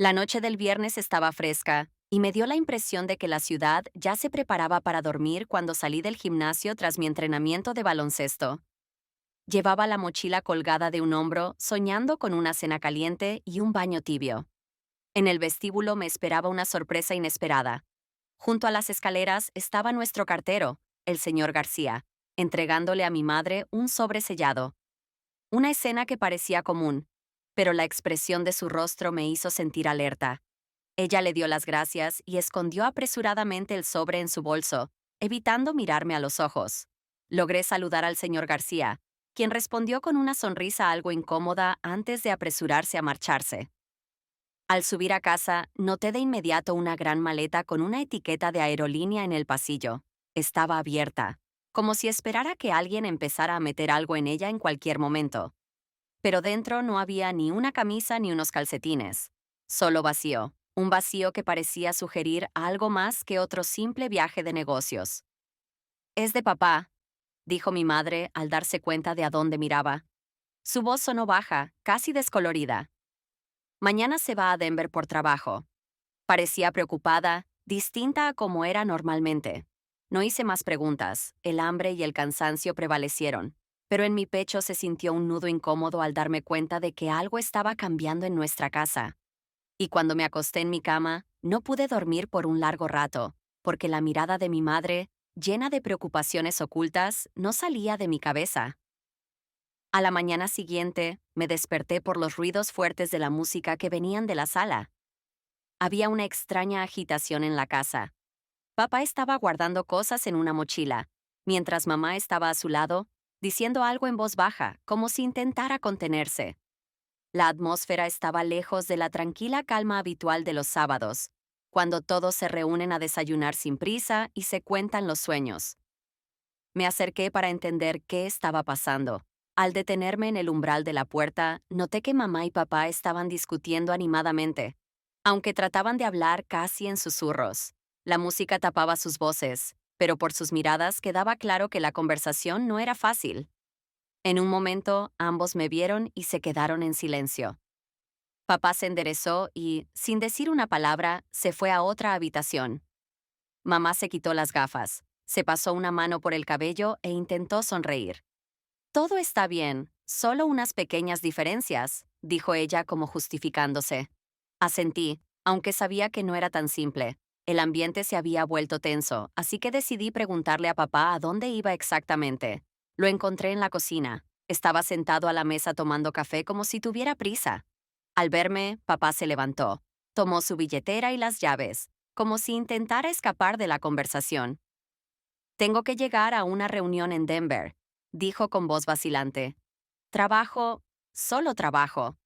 La noche del viernes estaba fresca y me dio la impresión de que la ciudad ya se preparaba para dormir cuando salí del gimnasio tras mi entrenamiento de baloncesto. Llevaba la mochila colgada de un hombro, soñando con una cena caliente y un baño tibio. En el vestíbulo me esperaba una sorpresa inesperada. Junto a las escaleras estaba nuestro cartero, el señor García, entregándole a mi madre un sobre sellado. Una escena que parecía común, pero la expresión de su rostro me hizo sentir alerta. Ella le dio las gracias y escondió apresuradamente el sobre en su bolso, evitando mirarme a los ojos. Logré saludar al señor García, quien respondió con una sonrisa algo incómoda antes de apresurarse a marcharse. Al subir a casa, noté de inmediato una gran maleta con una etiqueta de aerolínea en el pasillo. Estaba abierta, como si esperara que alguien empezara a meter algo en ella en cualquier momento. Pero dentro no había ni una camisa ni unos calcetines. Solo vacío, un vacío que parecía sugerir algo más que otro simple viaje de negocios. «Es de papá», dijo mi madre al darse cuenta de a dónde miraba. Su voz sonó baja, casi descolorida. «Mañana se va a Denver por trabajo». Parecía preocupada, distinta a como era normalmente. No hice más preguntas, el hambre y el cansancio prevalecieron, pero en mi pecho se sintió un nudo incómodo al darme cuenta de que algo estaba cambiando en nuestra casa. Y cuando me acosté en mi cama, no pude dormir por un largo rato, porque la mirada de mi madre, llena de preocupaciones ocultas, no salía de mi cabeza. A la mañana siguiente, me desperté por los ruidos fuertes de la música que venían de la sala. Había una extraña agitación en la casa. Papá estaba guardando cosas en una mochila, mientras mamá estaba a su lado, diciendo algo en voz baja, como si intentara contenerse. La atmósfera estaba lejos de la tranquila calma habitual de los sábados, cuando todos se reúnen a desayunar sin prisa y se cuentan los sueños. Me acerqué para entender qué estaba pasando. Al detenerme en el umbral de la puerta, noté que mamá y papá estaban discutiendo animadamente, aunque trataban de hablar casi en susurros. La música tapaba sus voces, pero por sus miradas quedaba claro que la conversación no era fácil. En un momento, ambos me vieron y se quedaron en silencio. Papá se enderezó y, sin decir una palabra, se fue a otra habitación. Mamá se quitó las gafas, se pasó una mano por el cabello e intentó sonreír. «Todo está bien, solo unas pequeñas diferencias», dijo ella como justificándose. Asentí, aunque sabía que no era tan simple. El ambiente se había vuelto tenso, así que decidí preguntarle a papá a dónde iba exactamente. Lo encontré en la cocina. Estaba sentado a la mesa tomando café como si tuviera prisa. Al verme, papá se levantó. Tomó su billetera y las llaves, como si intentara escapar de la conversación. «Tengo que llegar a una reunión en Denver», dijo con voz vacilante. «Trabajo, solo trabajo».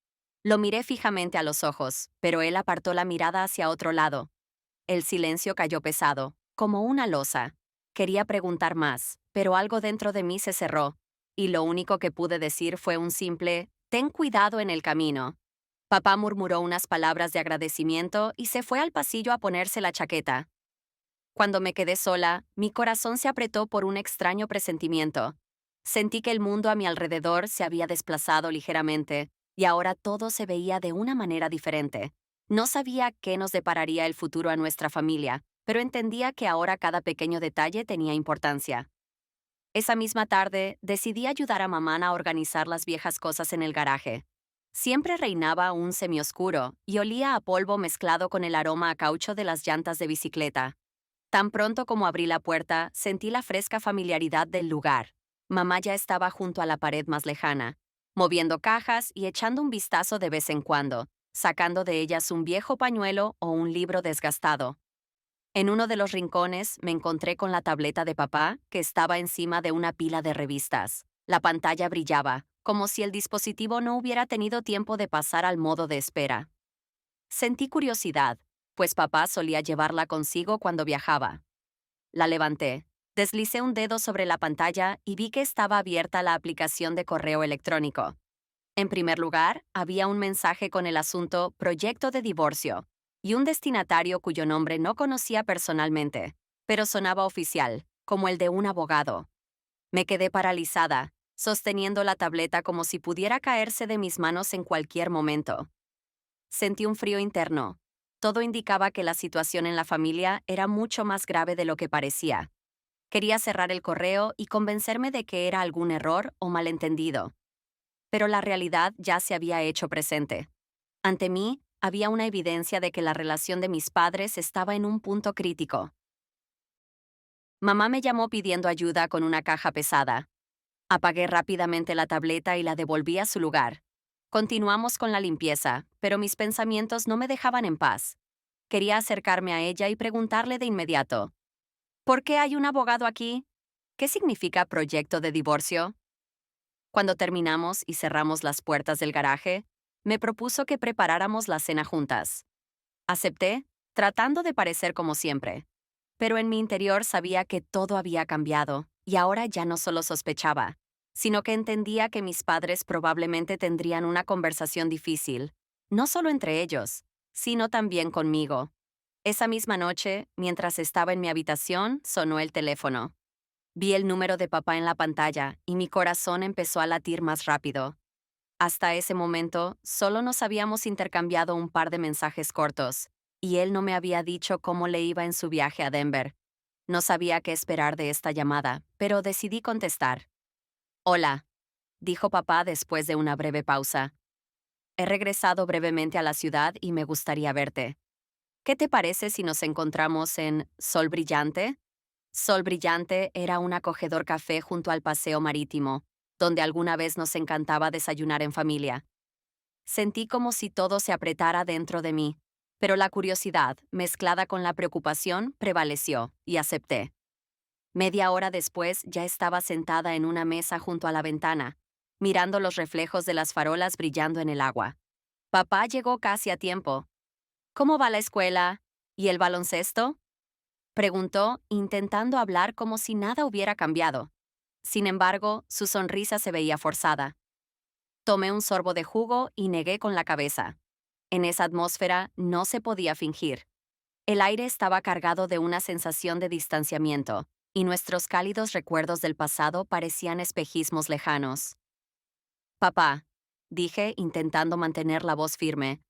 Lo miré fijamente a los ojos, pero él apartó la mirada hacia otro lado. El silencio cayó pesado, como una losa. Quería preguntar más, pero algo dentro de mí se cerró, y lo único que pude decir fue un simple «ten cuidado en el camino». Papá murmuró unas palabras de agradecimiento y se fue al pasillo a ponerse la chaqueta. Cuando me quedé sola, mi corazón se apretó por un extraño presentimiento. Sentí que el mundo a mi alrededor se había desplazado ligeramente, y ahora todo se veía de una manera diferente. No sabía qué nos depararía el futuro a nuestra familia, pero entendía que ahora cada pequeño detalle tenía importancia. Esa misma tarde, decidí ayudar a mamá a organizar las viejas cosas en el garaje. Siempre reinaba un semioscuro y olía a polvo mezclado con el aroma a caucho de las llantas de bicicleta. Tan pronto como abrí la puerta, sentí la fresca familiaridad del lugar. Mamá ya estaba junto a la pared más lejana, moviendo cajas y echando un vistazo de vez en cuando, sacando de ellas un viejo pañuelo o un libro desgastado. En uno de los rincones me encontré con la tableta de papá, que estaba encima de una pila de revistas. La pantalla brillaba, como si el dispositivo no hubiera tenido tiempo de pasar al modo de espera. Sentí curiosidad, pues papá solía llevarla consigo cuando viajaba. La levanté, deslicé un dedo sobre la pantalla y vi que estaba abierta la aplicación de correo electrónico. En primer lugar, había un mensaje con el asunto «Proyecto de divorcio» y un destinatario cuyo nombre no conocía personalmente, pero sonaba oficial, como el de un abogado. Me quedé paralizada, sosteniendo la tableta como si pudiera caerse de mis manos en cualquier momento. Sentí un frío interno. Todo indicaba que la situación en la familia era mucho más grave de lo que parecía. Quería cerrar el correo y convencerme de que era algún error o malentendido. Pero la realidad ya se había hecho presente. Ante mí, había una evidencia de que la relación de mis padres estaba en un punto crítico. Mamá me llamó pidiendo ayuda con una caja pesada. Apagué rápidamente la tableta y la devolví a su lugar. Continuamos con la limpieza, pero mis pensamientos no me dejaban en paz. Quería acercarme a ella y preguntarle de inmediato: ¿por qué hay un abogado aquí? ¿Qué significa proyecto de divorcio? Cuando terminamos y cerramos las puertas del garaje, me propuso que preparáramos la cena juntas. Acepté, tratando de parecer como siempre. Pero en mi interior sabía que todo había cambiado, y ahora ya no solo sospechaba, sino que entendía que mis padres probablemente tendrían una conversación difícil, no solo entre ellos, sino también conmigo. Esa misma noche, mientras estaba en mi habitación, sonó el teléfono. Vi el número de papá en la pantalla y mi corazón empezó a latir más rápido. Hasta ese momento, solo nos habíamos intercambiado un par de mensajes cortos, y él no me había dicho cómo le iba en su viaje a Denver. No sabía qué esperar de esta llamada, pero decidí contestar. Hola, dijo papá después de una breve pausa. He regresado brevemente a la ciudad y me gustaría verte. ¿Qué te parece si nos encontramos en Sol Brillante? Sol Brillante era un acogedor café junto al paseo marítimo, donde alguna vez nos encantaba desayunar en familia. Sentí como si todo se apretara dentro de mí, pero la curiosidad, mezclada con la preocupación, prevaleció, y acepté. Media hora después ya estaba sentada en una mesa junto a la ventana, mirando los reflejos de las farolas brillando en el agua. Papá llegó casi a tiempo. ¿Cómo va la escuela? ¿Y el baloncesto? Preguntó, intentando hablar como si nada hubiera cambiado. Sin embargo, su sonrisa se veía forzada. Tomé un sorbo de jugo y negué con la cabeza. En esa atmósfera no se podía fingir. El aire estaba cargado de una sensación de distanciamiento, y nuestros cálidos recuerdos del pasado parecían espejismos lejanos. Papá, dije, intentando mantener la voz firme,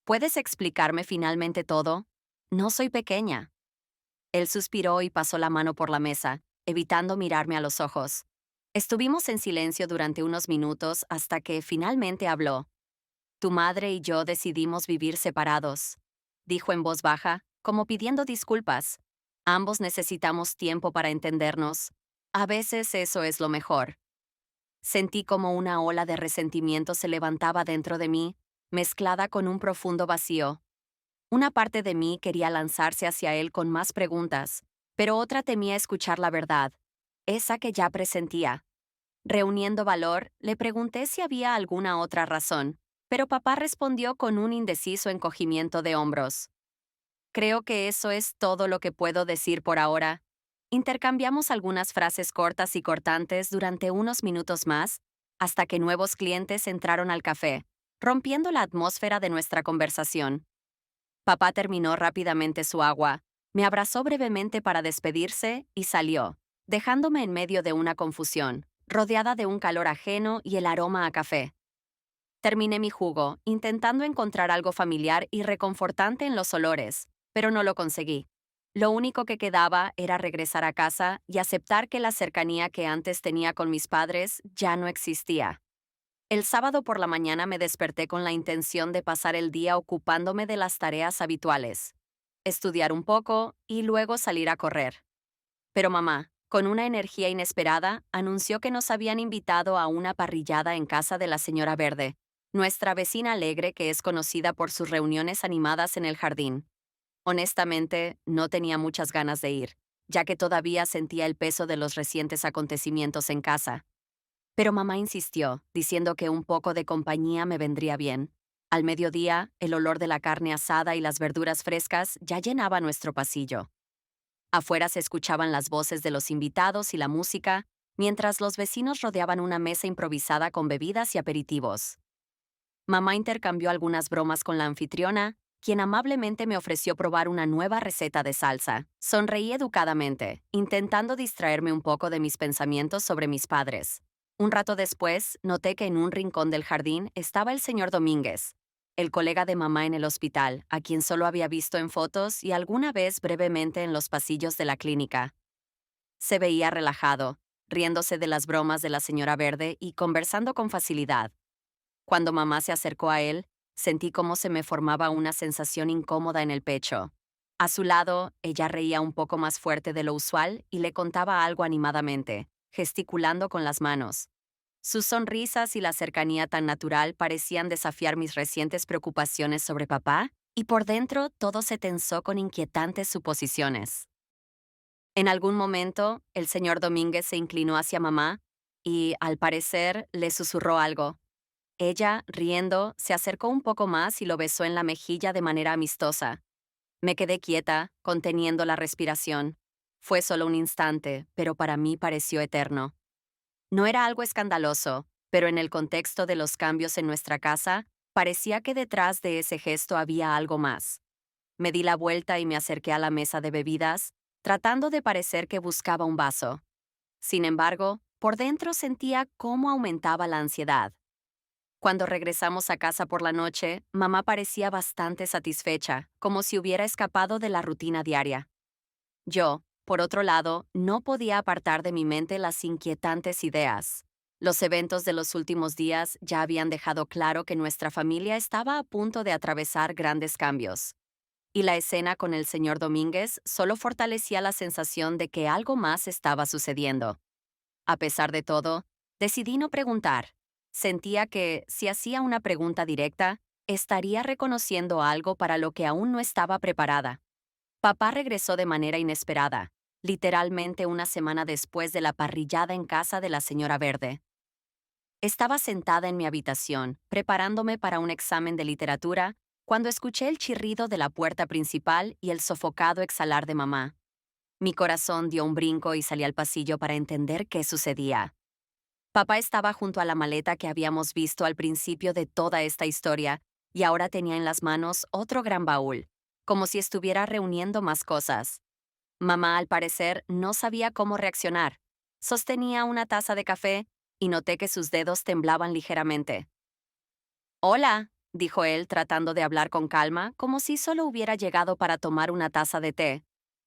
¿puedes explicarme finalmente todo? No soy pequeña. Él suspiró y pasó la mano por la mesa, evitando mirarme a los ojos. Estuvimos en silencio durante unos minutos hasta que finalmente habló. Tu madre y yo decidimos vivir separados, dijo en voz baja, como pidiendo disculpas. Ambos necesitamos tiempo para entendernos. A veces eso es lo mejor. Sentí como una ola de resentimiento se levantaba dentro de mí, mezclada con un profundo vacío. Una parte de mí quería lanzarse hacia él con más preguntas, pero otra temía escuchar la verdad, esa que ya presentía. Reuniendo valor, le pregunté si había alguna otra razón, pero papá respondió con un indeciso encogimiento de hombros. Creo que eso es todo lo que puedo decir por ahora. Intercambiamos algunas frases cortas y cortantes durante unos minutos más, hasta que nuevos clientes entraron al café, rompiendo la atmósfera de nuestra conversación. Papá terminó rápidamente su agua, me abrazó brevemente para despedirse y salió, dejándome en medio de una confusión, rodeada de un calor ajeno y el aroma a café. Terminé mi jugo, intentando encontrar algo familiar y reconfortante en los olores, pero no lo conseguí. Lo único que quedaba era regresar a casa y aceptar que la cercanía que antes tenía con mis padres ya no existía. El sábado por la mañana me desperté con la intención de pasar el día ocupándome de las tareas habituales, estudiar un poco y luego salir a correr. Pero mamá, con una energía inesperada, anunció que nos habían invitado a una parrillada en casa de la señora Verde, nuestra vecina alegre que es conocida por sus reuniones animadas en el jardín. Honestamente, no tenía muchas ganas de ir, ya que todavía sentía el peso de los recientes acontecimientos en casa. Pero mamá insistió, diciendo que un poco de compañía me vendría bien. Al mediodía, el olor de la carne asada y las verduras frescas ya llenaba nuestro pasillo. Afuera se escuchaban las voces de los invitados y la música, mientras los vecinos rodeaban una mesa improvisada con bebidas y aperitivos. Mamá intercambió algunas bromas con la anfitriona, quien amablemente me ofreció probar una nueva receta de salsa. Sonreí educadamente, intentando distraerme un poco de mis pensamientos sobre mis padres. Un rato después, noté que en un rincón del jardín estaba el señor Domínguez. el colega de mamá en el hospital, a quien solo había visto en fotos y alguna vez brevemente en los pasillos de la clínica. Se veía relajado, riéndose de las bromas de la señora Verde y conversando con facilidad. Cuando mamá se acercó a él, sentí cómo se me formaba una sensación incómoda en el pecho. A su lado, ella reía un poco más fuerte de lo usual y le contaba algo animadamente, gesticulando con las manos. Sus sonrisas y la cercanía tan natural parecían desafiar mis recientes preocupaciones sobre papá, y por dentro todo se tensó con inquietantes suposiciones. En algún momento, el señor Domínguez se inclinó hacia mamá y, al parecer, le susurró algo. Ella, riendo, se acercó un poco más y lo besó en la mejilla de manera amistosa. Me quedé quieta, conteniendo la respiración. Fue solo un instante, pero para mí pareció eterno. No era algo escandaloso, pero en el contexto de los cambios en nuestra casa, parecía que detrás de ese gesto había algo más. Me di la vuelta y me acerqué a la mesa de bebidas, tratando de parecer que buscaba un vaso. Sin embargo, por dentro sentía cómo aumentaba la ansiedad. Cuando regresamos a casa por la noche, mamá parecía bastante satisfecha, como si hubiera escapado de la rutina diaria. Yo, por otro lado, no podía apartar de mi mente las inquietantes ideas. Los eventos de los últimos días ya habían dejado claro que nuestra familia estaba a punto de atravesar grandes cambios. Y la escena con el señor Domínguez solo fortalecía la sensación de que algo más estaba sucediendo. A pesar de todo, decidí no preguntar. Sentía que, si hacía una pregunta directa, estaría reconociendo algo para lo que aún no estaba preparada. Papá regresó de manera inesperada, literalmente una semana después de la parrillada en casa de la señora Verde. Estaba sentada en mi habitación, preparándome para un examen de literatura, cuando escuché el chirrido de la puerta principal y el sofocado exhalar de mamá. Mi corazón dio un brinco y salí al pasillo para entender qué sucedía. Papá estaba junto a la maleta que habíamos visto al principio de toda esta historia, y ahora tenía en las manos otro gran baúl, como si estuviera reuniendo más cosas. Mamá, al parecer, no sabía cómo reaccionar. Sostenía una taza de café y noté que sus dedos temblaban ligeramente. Hola, dijo él tratando de hablar con calma, como si solo hubiera llegado para tomar una taza de té.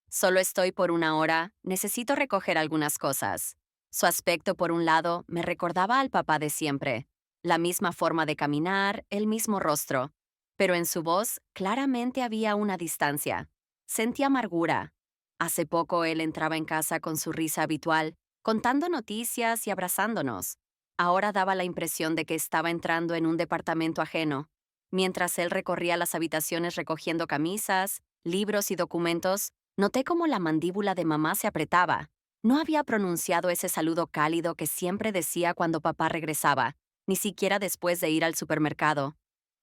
Solo estoy por una hora, necesito recoger algunas cosas. Su aspecto, por un lado, me recordaba al papá de siempre. La misma forma de caminar, el mismo rostro. Pero en su voz claramente había una distancia. Sentí amargura. Hace poco él entraba en casa con su risa habitual, contando noticias y abrazándonos. Ahora daba la impresión de que estaba entrando en un departamento ajeno. Mientras él recorría las habitaciones recogiendo camisas, libros y documentos, noté cómo la mandíbula de mamá se apretaba. No había pronunciado ese saludo cálido que siempre decía cuando papá regresaba, ni siquiera después de ir al supermercado.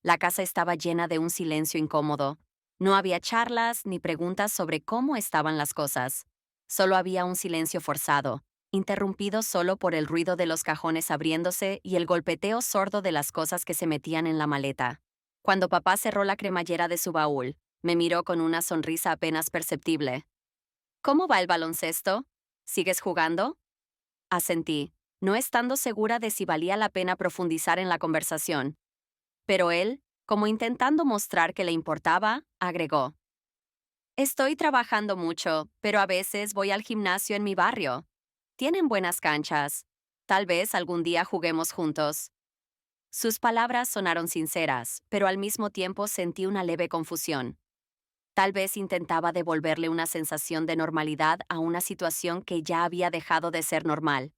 La casa estaba llena de un silencio incómodo. No había charlas ni preguntas sobre cómo estaban las cosas. Solo había un silencio forzado, interrumpido solo por el ruido de los cajones abriéndose y el golpeteo sordo de las cosas que se metían en la maleta. Cuando papá cerró la cremallera de su baúl, me miró con una sonrisa apenas perceptible. ¿Cómo va el baloncesto? ¿Sigues jugando? Asentí, no estando segura de si valía la pena profundizar en la conversación. Pero él, como intentando mostrar que le importaba, agregó. Estoy trabajando mucho, pero a veces voy al gimnasio en mi barrio. Tienen buenas canchas. Tal vez algún día juguemos juntos. Sus palabras sonaron sinceras, pero al mismo tiempo sentí una leve confusión. Tal vez intentaba devolverle una sensación de normalidad a una situación que ya había dejado de ser normal.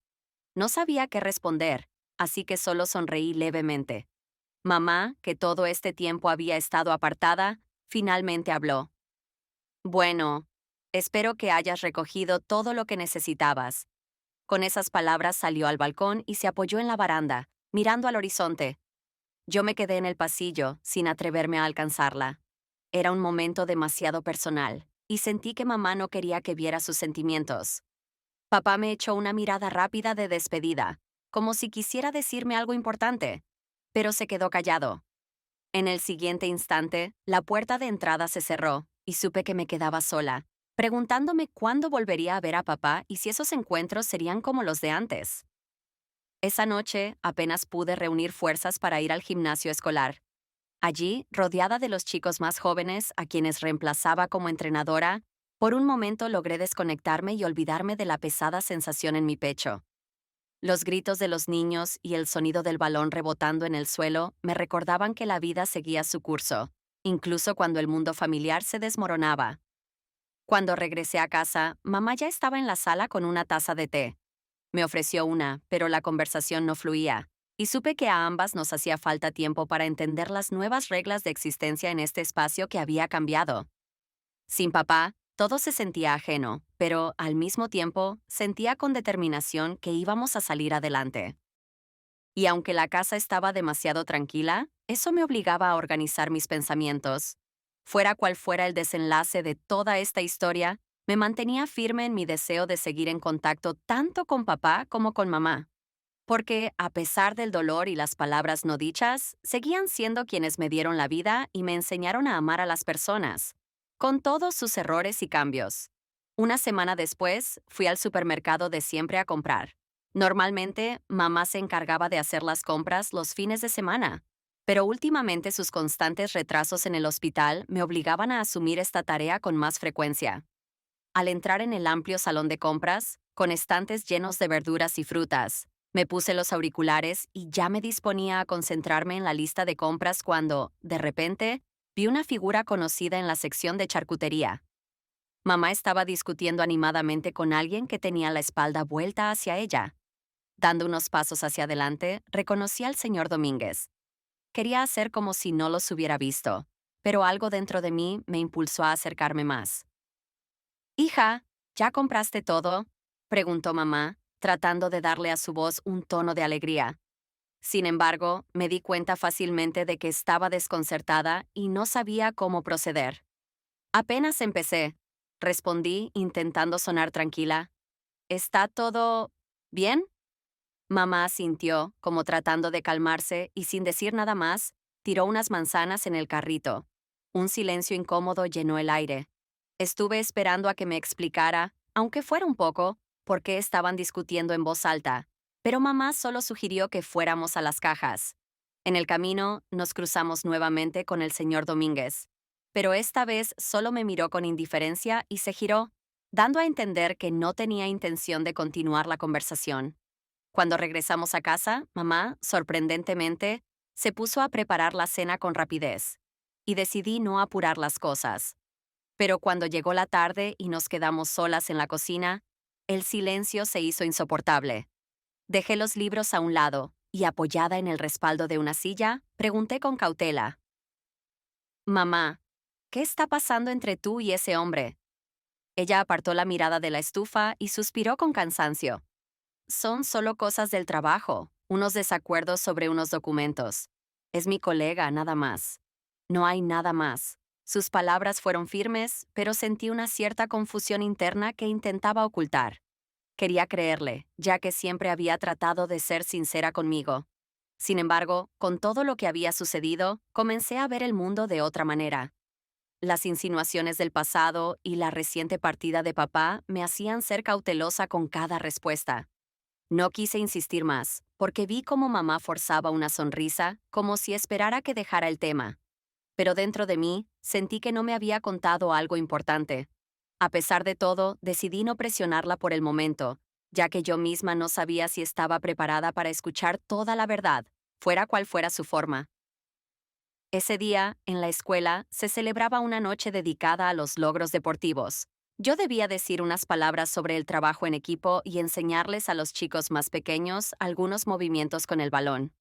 No sabía qué responder, así que solo sonreí levemente. Mamá, que todo este tiempo había estado apartada, finalmente habló. Bueno, espero que hayas recogido todo lo que necesitabas. Con esas palabras salió al balcón y se apoyó en la baranda, mirando al horizonte. Yo me quedé en el pasillo, sin atreverme a alcanzarla. Era un momento demasiado personal, y sentí que mamá no quería que viera sus sentimientos. Papá me echó una mirada rápida de despedida, como si quisiera decirme algo importante, pero se quedó callado. En el siguiente instante, la puerta de entrada se cerró, y supe que me quedaba sola, preguntándome cuándo volvería a ver a papá y si esos encuentros serían como los de antes. Esa noche apenas pude reunir fuerzas para ir al gimnasio escolar. Allí, rodeada de los chicos más jóvenes, a quienes reemplazaba como entrenadora, por un momento logré desconectarme y olvidarme de la pesada sensación en mi pecho. Los gritos de los niños y el sonido del balón rebotando en el suelo me recordaban que la vida seguía su curso, incluso cuando el mundo familiar se desmoronaba. Cuando regresé a casa, mamá ya estaba en la sala con una taza de té. Me ofreció una, pero la conversación no fluía, y supe que a ambas nos hacía falta tiempo para entender las nuevas reglas de existencia en este espacio que había cambiado. Sin papá, todo se sentía ajeno, pero al mismo tiempo sentía con determinación que íbamos a salir adelante. Y aunque la casa estaba demasiado tranquila, eso me obligaba a organizar mis pensamientos. Fuera cual fuera el desenlace de toda esta historia, me mantenía firme en mi deseo de seguir en contacto tanto con papá como con mamá. Porque, a pesar del dolor y las palabras no dichas, seguían siendo quienes me dieron la vida y me enseñaron a amar a las personas, con todos sus errores y cambios. Una semana después, fui al supermercado de siempre a comprar. Normalmente, mamá se encargaba de hacer las compras los fines de semana, pero últimamente sus constantes retrasos en el hospital me obligaban a asumir esta tarea con más frecuencia. Al entrar en el amplio salón de compras, con estantes llenos de verduras y frutas, me puse los auriculares y ya me disponía a concentrarme en la lista de compras cuando, de repente, vi una figura conocida en la sección de charcutería. Mamá estaba discutiendo animadamente con alguien que tenía la espalda vuelta hacia ella. Dando unos pasos hacia adelante, reconocí al señor Domínguez. Quería hacer como si no los hubiera visto, pero algo dentro de mí me impulsó a acercarme más. Hija, ¿ya compraste todo?, preguntó mamá, tratando de darle a su voz un tono de alegría. Sin embargo, me di cuenta fácilmente de que estaba desconcertada y no sabía cómo proceder. Apenas empecé, respondí intentando sonar tranquila. ¿Está todo bien? Mamá asintió, como tratando de calmarse, y sin decir nada más, tiró unas manzanas en el carrito. Un silencio incómodo llenó el aire. Estuve esperando a que me explicara, aunque fuera un poco, por qué estaban discutiendo en voz alta, pero mamá solo sugirió que fuéramos a las cajas. En el camino, nos cruzamos nuevamente con el señor Domínguez, pero esta vez solo me miró con indiferencia y se giró, dando a entender que no tenía intención de continuar la conversación. Cuando regresamos a casa, mamá, sorprendentemente, se puso a preparar la cena con rapidez, y decidí no apurar las cosas. Pero cuando llegó la tarde y nos quedamos solas en la cocina, el silencio se hizo insoportable. Dejé los libros a un lado y, apoyada en el respaldo de una silla, pregunté con cautela: Mamá, ¿qué está pasando entre tú y ese hombre? Ella apartó la mirada de la estufa y suspiró con cansancio. Son solo cosas del trabajo, unos desacuerdos sobre unos documentos. Es mi colega, nada más. No hay nada más. Sus palabras fueron firmes, pero sentí una cierta confusión interna que intentaba ocultar. Quería creerle, ya que siempre había tratado de ser sincera conmigo. Sin embargo, con todo lo que había sucedido, comencé a ver el mundo de otra manera. Las insinuaciones del pasado y la reciente partida de papá me hacían ser cautelosa con cada respuesta. No quise insistir más, porque vi cómo mamá forzaba una sonrisa, como si esperara que dejara el tema. Pero dentro de mí, sentí que no me había contado algo importante. A pesar de todo, decidí no presionarla por el momento, ya que yo misma no sabía si estaba preparada para escuchar toda la verdad, fuera cual fuera su forma. Ese día, en la escuela, se celebraba una noche dedicada a los logros deportivos. Yo debía decir unas palabras sobre el trabajo en equipo y enseñarles a los chicos más pequeños algunos movimientos con el balón.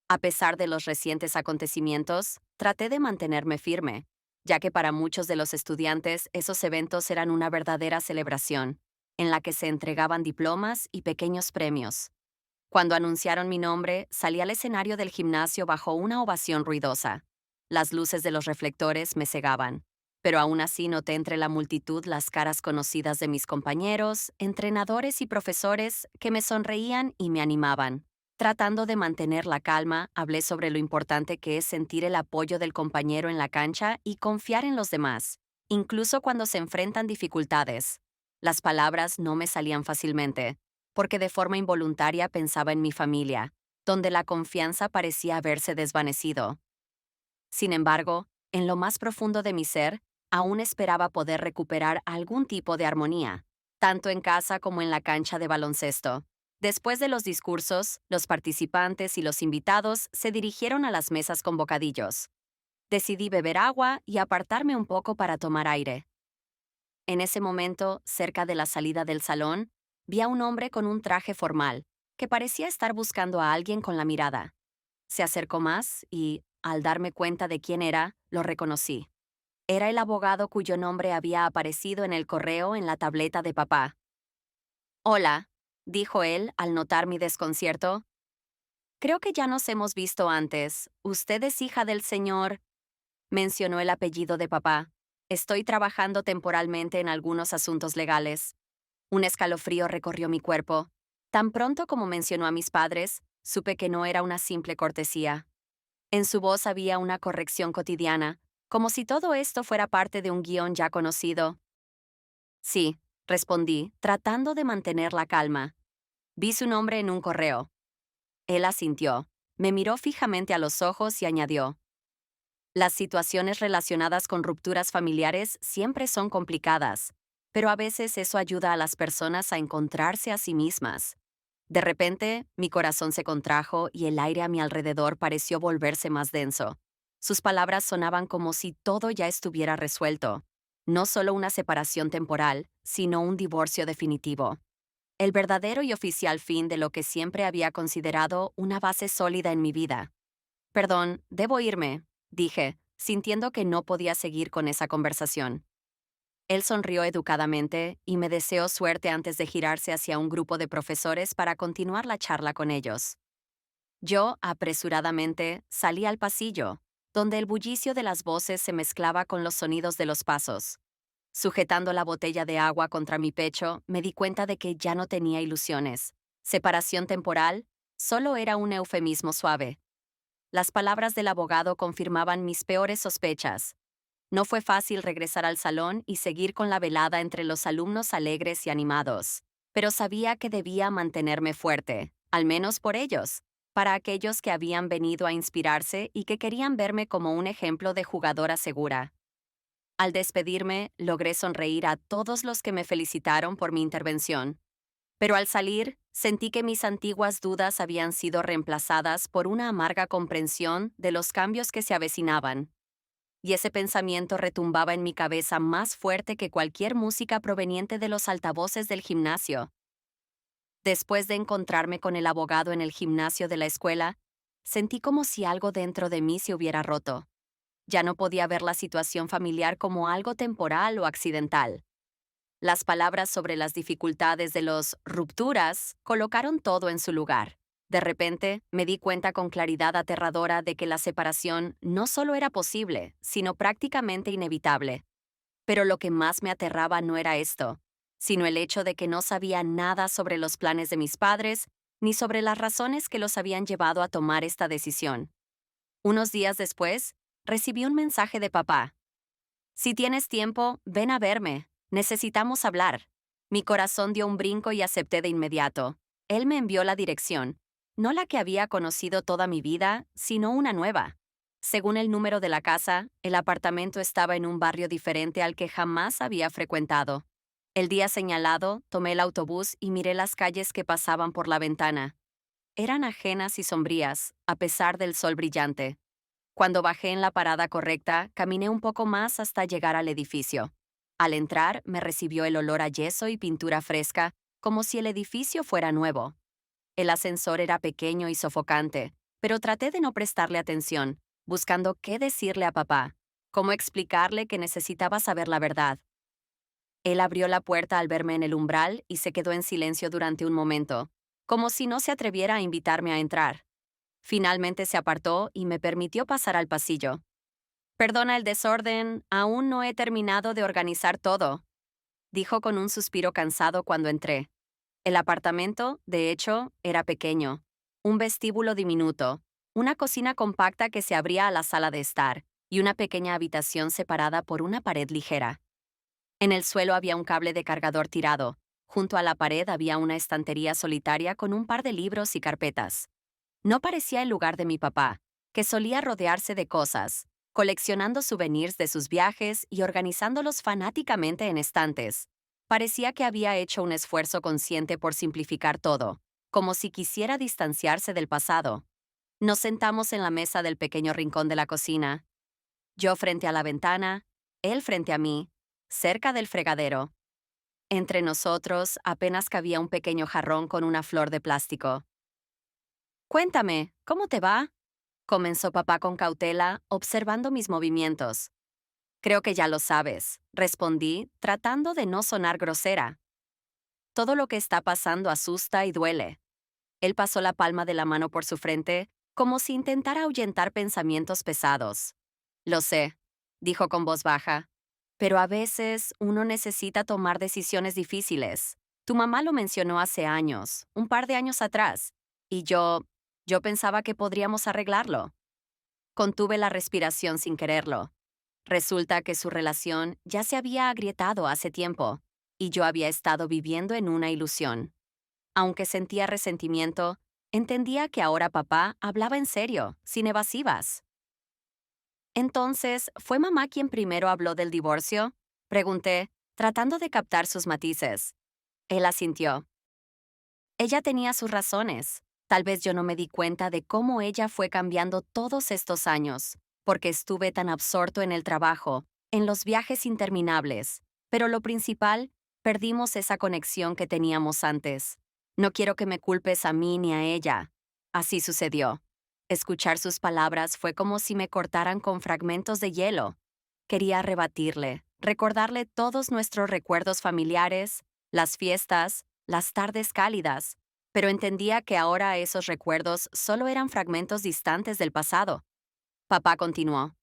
A pesar de los recientes acontecimientos, traté de mantenerme firme, ya que para muchos de los estudiantes esos eventos eran una verdadera celebración, en la que se entregaban diplomas y pequeños premios. Cuando anunciaron mi nombre, salí al escenario del gimnasio bajo una ovación ruidosa. Las luces de los reflectores me cegaban, pero aún así noté entre la multitud las caras conocidas de mis compañeros, entrenadores y profesores que me sonreían y me animaban. Tratando de mantener la calma, hablé sobre lo importante que es sentir el apoyo del compañero en la cancha y confiar en los demás, incluso cuando se enfrentan dificultades. Las palabras no me salían fácilmente, porque de forma involuntaria pensaba en mi familia, donde la confianza parecía haberse desvanecido. Sin embargo, en lo más profundo de mi ser, aún esperaba poder recuperar algún tipo de armonía, tanto en casa como en la cancha de baloncesto. Después de los discursos, los participantes y los invitados se dirigieron a las mesas con bocadillos. Decidí beber agua y apartarme un poco para tomar aire. En ese momento, cerca de la salida del salón, vi a un hombre con un traje formal, que parecía estar buscando a alguien con la mirada. Se acercó más y, al darme cuenta de quién era, lo reconocí. Era el abogado cuyo nombre había aparecido en el correo en la tableta de papá. Hola, dijo él al notar mi desconcierto. Creo que ya nos hemos visto antes. Usted es hija del señor. Mencionó el apellido de papá. Estoy trabajando temporalmente en algunos asuntos legales. Un escalofrío recorrió mi cuerpo. Tan pronto como mencionó a mis padres, supe que no era una simple cortesía. En su voz había una corrección cotidiana, como si todo esto fuera parte de un guión ya conocido. Sí, respondí, tratando de mantener la calma. Vi su nombre en un correo. Él asintió, me miró fijamente a los ojos y añadió: las situaciones relacionadas con rupturas familiares siempre son complicadas, pero a veces eso ayuda a las personas a encontrarse a sí mismas. De repente, mi corazón se contrajo y el aire a mi alrededor pareció volverse más denso. Sus palabras sonaban como si todo ya estuviera resuelto. No solo una separación temporal, sino un divorcio definitivo. El verdadero y oficial fin de lo que siempre había considerado una base sólida en mi vida. Perdón, debo irme, dije, sintiendo que no podía seguir con esa conversación. Él sonrió educadamente y me deseó suerte antes de girarse hacia un grupo de profesores para continuar la charla con ellos. Yo, apresuradamente, salí al pasillo, donde el bullicio de las voces se mezclaba con los sonidos de los pasos. Sujetando la botella de agua contra mi pecho, me di cuenta de que ya no tenía ilusiones. Separación temporal solo era un eufemismo suave. Las palabras del abogado confirmaban mis peores sospechas. No fue fácil regresar al salón y seguir con la velada entre los alumnos alegres y animados, pero sabía que debía mantenerme fuerte, al menos por ellos, para aquellos que habían venido a inspirarse y que querían verme como un ejemplo de jugadora segura. Al despedirme, logré sonreír a todos los que me felicitaron por mi intervención. Pero al salir, sentí que mis antiguas dudas habían sido reemplazadas por una amarga comprensión de los cambios que se avecinaban. Y ese pensamiento retumbaba en mi cabeza más fuerte que cualquier música proveniente de los altavoces del gimnasio. Después de encontrarme con el abogado en el gimnasio de la escuela, sentí como si algo dentro de mí se hubiera roto. Ya no podía ver la situación familiar como algo temporal o accidental. Las palabras sobre las dificultades de los rupturas colocaron todo en su lugar. De repente, me di cuenta con claridad aterradora de que la separación no solo era posible, sino prácticamente inevitable. Pero lo que más me aterraba no era esto, sino el hecho de que no sabía nada sobre los planes de mis padres, ni sobre las razones que los habían llevado a tomar esta decisión. Unos días después, recibí un mensaje de papá. Si tienes tiempo, ven a verme. Necesitamos hablar. Mi corazón dio un brinco y acepté de inmediato. Él me envió la dirección, no la que había conocido toda mi vida, sino una nueva. Según el número de la casa, el apartamento estaba en un barrio diferente al que jamás había frecuentado. El día señalado, tomé el autobús y miré las calles que pasaban por la ventana. Eran ajenas y sombrías, a pesar del sol brillante. Cuando bajé en la parada correcta, caminé un poco más hasta llegar al edificio. Al entrar, me recibió el olor a yeso y pintura fresca, como si el edificio fuera nuevo. El ascensor era pequeño y sofocante, pero traté de no prestarle atención, buscando qué decirle a papá, cómo explicarle que necesitaba saber la verdad. Él abrió la puerta al verme en el umbral y se quedó en silencio durante un momento, como si no se atreviera a invitarme a entrar. Finalmente se apartó y me permitió pasar al pasillo. Perdona el desorden, aún no he terminado de organizar todo, dijo con un suspiro cansado cuando entré. El apartamento, de hecho, era pequeño. Un vestíbulo diminuto, una cocina compacta que se abría a la sala de estar, y una pequeña habitación separada por una pared ligera. En el suelo había un cable de cargador tirado. Junto a la pared había una estantería solitaria con un par de libros y carpetas. No parecía el lugar de mi papá, que solía rodearse de cosas, coleccionando souvenirs de sus viajes y organizándolos fanáticamente en estantes. Parecía que había hecho un esfuerzo consciente por simplificar todo, como si quisiera distanciarse del pasado. Nos sentamos en la mesa del pequeño rincón de la cocina, yo frente a la ventana, él frente a mí, cerca del fregadero. Entre nosotros apenas cabía un pequeño jarrón con una flor de plástico. Cuéntame, ¿cómo te va? Comenzó papá con cautela, observando mis movimientos. Creo que ya lo sabes, respondí, tratando de no sonar grosera. Todo lo que está pasando asusta y duele. Él pasó la palma de la mano por su frente, como si intentara ahuyentar pensamientos pesados. Lo sé, dijo con voz baja, pero a veces uno necesita tomar decisiones difíciles. Tu mamá lo mencionó hace años, un par de años atrás, y yo pensaba que podríamos arreglarlo. Contuve la respiración sin quererlo. Resulta que su relación ya se había agrietado hace tiempo, y yo había estado viviendo en una ilusión. Aunque sentía resentimiento, entendía que ahora papá hablaba en serio, sin evasivas. Entonces, ¿fue mamá quien primero habló del divorcio? Pregunté, tratando de captar sus matices. Él asintió. Ella tenía sus razones. Tal vez yo no me di cuenta de cómo ella fue cambiando todos estos años, porque estuve tan absorto en el trabajo, en los viajes interminables. Pero lo principal, perdimos esa conexión que teníamos antes. No quiero que me culpes a mí ni a ella. Así sucedió. Escuchar sus palabras fue como si me cortaran con fragmentos de hielo. Quería rebatirle, recordarle todos nuestros recuerdos familiares, las fiestas, las tardes cálidas, pero entendía que ahora esos recuerdos solo eran fragmentos distantes del pasado. Papá continuó.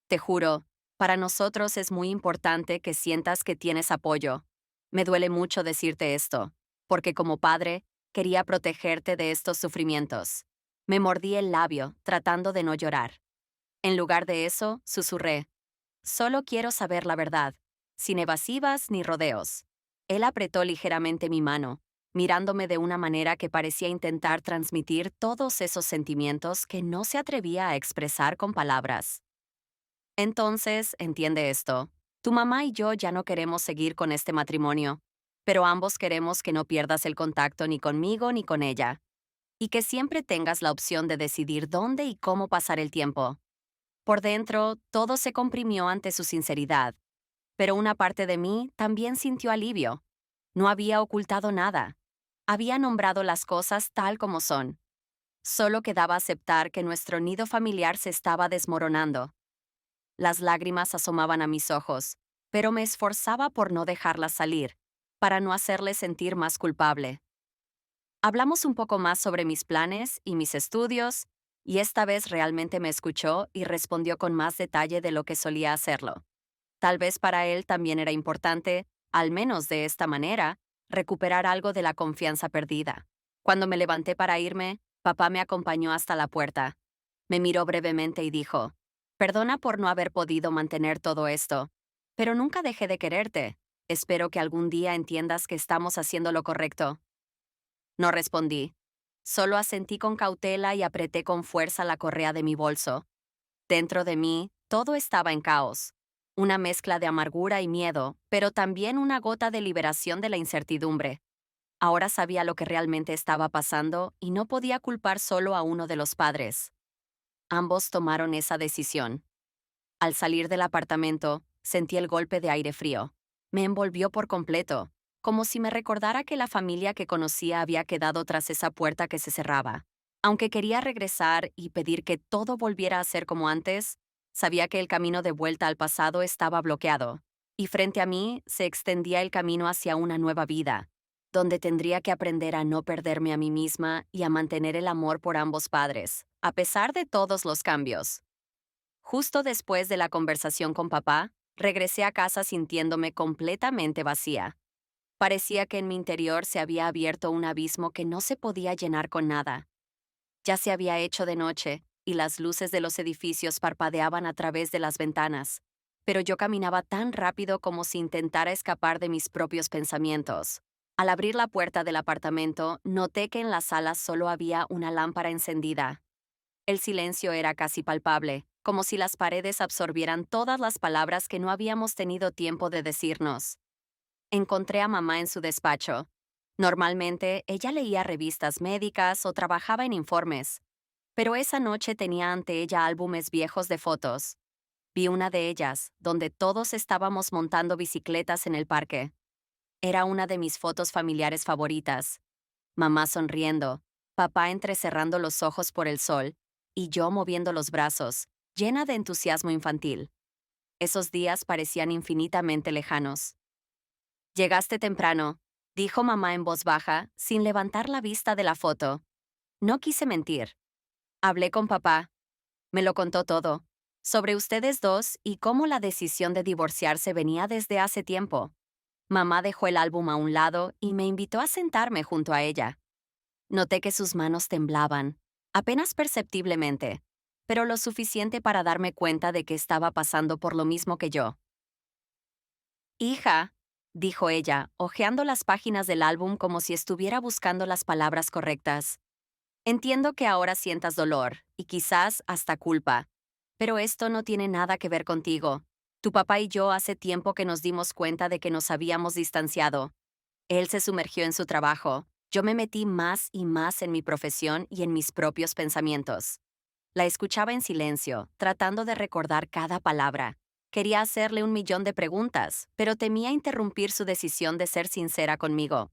Te juro, para nosotros es muy importante que sientas que tienes apoyo. Me duele mucho decirte esto, porque como padre, quería protegerte de estos sufrimientos. Me mordí el labio, tratando de no llorar. En lugar de eso, susurré. Solo quiero saber la verdad, sin evasivas ni rodeos. Él apretó ligeramente mi mano, mirándome de una manera que parecía intentar transmitir todos esos sentimientos que no se atrevía a expresar con palabras. Entonces, entiende esto. Tu mamá y yo ya no queremos seguir con este matrimonio, pero ambos queremos que no pierdas el contacto ni conmigo ni con ella, y que siempre tengas la opción de decidir dónde y cómo pasar el tiempo. Por dentro, todo se comprimió ante su sinceridad, pero una parte de mí también sintió alivio. No había ocultado nada. Había nombrado las cosas tal como son. Solo quedaba aceptar que nuestro nido familiar se estaba desmoronando. Las lágrimas asomaban a mis ojos, pero me esforzaba por no dejarlas salir, para no hacerle sentir más culpable. Hablamos un poco más sobre mis planes y mis estudios, y esta vez realmente me escuchó y respondió con más detalle de lo que solía hacerlo. Tal vez para él también era importante, al menos de esta manera, recuperar algo de la confianza perdida. Cuando me levanté para irme, papá me acompañó hasta la puerta. Me miró brevemente y dijo, perdona por no haber podido mantener todo esto, pero nunca dejé de quererte. Espero que algún día entiendas que estamos haciendo lo correcto. No respondí. Solo asentí con cautela y apreté con fuerza la correa de mi bolso. Dentro de mí, todo estaba en caos. Una mezcla de amargura y miedo, pero también una gota de liberación de la incertidumbre. Ahora sabía lo que realmente estaba pasando y no podía culpar solo a uno de los padres. Ambos tomaron esa decisión. Al salir del apartamento, sentí el golpe de aire frío. Me envolvió por completo, como si me recordara que la familia que conocía había quedado tras esa puerta que se cerraba. Aunque quería regresar y pedir que todo volviera a ser como antes, sabía que el camino de vuelta al pasado estaba bloqueado, y frente a mí se extendía el camino hacia una nueva vida, donde tendría que aprender a no perderme a mí misma y a mantener el amor por ambos padres, a pesar de todos los cambios. Justo después de la conversación con papá, regresé a casa sintiéndome completamente vacía. Parecía que en mi interior se había abierto un abismo que no se podía llenar con nada. Ya se había hecho de noche, y las luces de los edificios parpadeaban a través de las ventanas, pero yo caminaba tan rápido como si intentara escapar de mis propios pensamientos. Al abrir la puerta del apartamento, noté que en la sala solo había una lámpara encendida. El silencio era casi palpable, como si las paredes absorbieran todas las palabras que no habíamos tenido tiempo de decirnos. Encontré a mamá en su despacho. Normalmente ella leía revistas médicas o trabajaba en informes, pero esa noche tenía ante ella álbumes viejos de fotos. Vi una de ellas, donde todos estábamos montando bicicletas en el parque. Era una de mis fotos familiares favoritas. Mamá sonriendo, papá entrecerrando los ojos por el sol, y yo moviendo los brazos, llena de entusiasmo infantil. Esos días parecían infinitamente lejanos. Llegaste temprano, dijo mamá en voz baja, sin levantar la vista de la foto. No quise mentir. Hablé con papá. Me lo contó todo. Sobre ustedes dos y cómo la decisión de divorciarse venía desde hace tiempo. Mamá dejó el álbum a un lado y me invitó a sentarme junto a ella. Noté que sus manos temblaban, apenas perceptiblemente, pero lo suficiente para darme cuenta de que estaba pasando por lo mismo que yo. Hija, dijo ella, hojeando las páginas del álbum como si estuviera buscando las palabras correctas. Entiendo que ahora sientas dolor, y quizás hasta culpa, pero esto no tiene nada que ver contigo. Tu papá y yo hace tiempo que nos dimos cuenta de que nos habíamos distanciado. Él se sumergió en su trabajo, yo me metí más y más en mi profesión y en mis propios pensamientos. La escuchaba en silencio, tratando de recordar cada palabra. Quería hacerle 1 millón de preguntas, pero temía interrumpir su decisión de ser sincera conmigo.